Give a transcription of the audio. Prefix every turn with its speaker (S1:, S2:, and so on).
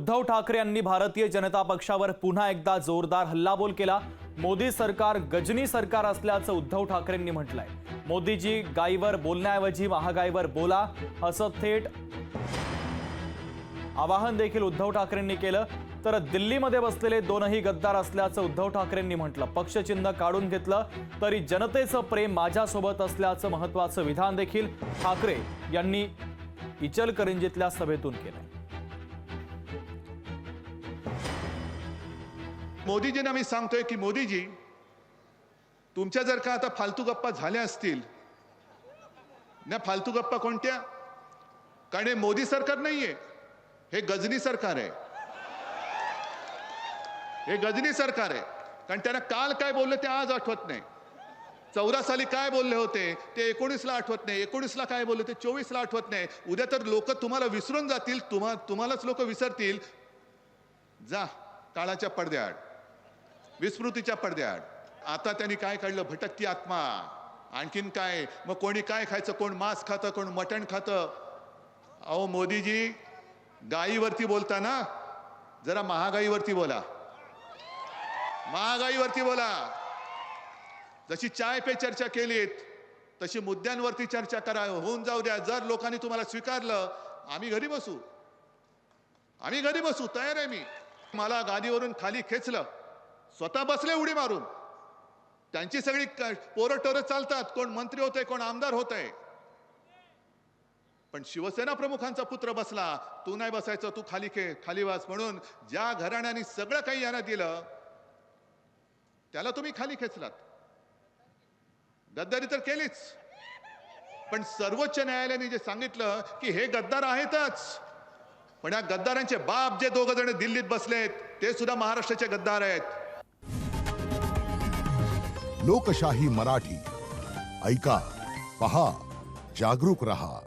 S1: उद्धव ठाकरे यांनी भारतीय जनता पक्षावर पुन्हा एकदा जोरदार हल्लाबोल केला। मोदी सरकार गजनी सरकार असल्याचं उद्धव ठाकरेंनी म्हटलंय। मोदीजी गाईवर बोलण्याऐवजी महागाईवर बोला असं थेट आवाहन देखील उद्धव ठाकरेंनी केलं। तर दिल्लीमध्ये बसलेले दोनही गद्दार असल्याचं उद्धव ठाकरेंनी म्हटलं। पक्षचिन्ह काढून घेतलं तरी जनतेचं प्रेम माझ्यासोबत असल्याचं महत्त्वाचं विधान देखील ठाकरे यांनी इचलकरंजीतल्या सभेतून केलं।
S2: मोदीजींना मी सांगतोय की मोदीजी, तुमच्या जर का आता फालतू गप्पा झाल्या असतील ना, फालतू गप्पा कोणत्या? कारण हे मोदी सरकार नाहीये, हे गजनी सरकार आहे। हे गजनी सरकार आहे। कारण त्यांना काल काय बोलले ते आज आठवत नाही। 14 साली काय बोलले होते ते 19 ला आठवत नाही। 19 ला काय बोलले ते 24 ला आठवत नाही। उद्या तर लोक तुम्हाला विसरून जातील, तुम्हालाच लोक विसरतील। जा काळाच्या पडद्याआड, विस्मृतीच्या पडद्याआड। आता त्यांनी काय काढलं? भटकती आत्मा। आणखीन काय? मग कोणी काय खायचं? कोण मांस खातं, कोण मटण खातं। अहो मोदीजी, गाईवरती बोलताना जरा महागाईवरती बोला, महागाईवरती बोला। जशी चाय पे चर्चा केलीत तशी मुद्द्यांवरती चर्चा करा, होऊन जाऊ द्या। जर लोकांनी तुम्हाला स्वीकारलं, आम्ही घरी बसू, आम्ही घरी बसू, तयार आहे मी। मला गादीवरून खाली खेचलं, स्वतः बसले उडी मारून। त्यांची सगळी पोरं टोरं चालतात, कोण मंत्री होतंय, कोण आमदार होतंय। पण शिवसेना प्रमुखांचा पुत्र बसला, तू नाही बसायचं, तू खाली वास म्हणून ज्या घराण्याने सगळं काही यांना दिलं त्याला तुम्ही खाली खेचलात। गद्दारी तर केलीच, पण सर्वोच्च न्यायालयाने जे सांगितलं की हे गद्दार आहेतच, पण या गद्दारांचे बाप जे दोघ जण दिल्लीत बसलेत ते सुद्धा महाराष्ट्राचे गद्दार आहेत।
S3: लोकशाही मराठी ऐका, पहा, जागरूक रहा।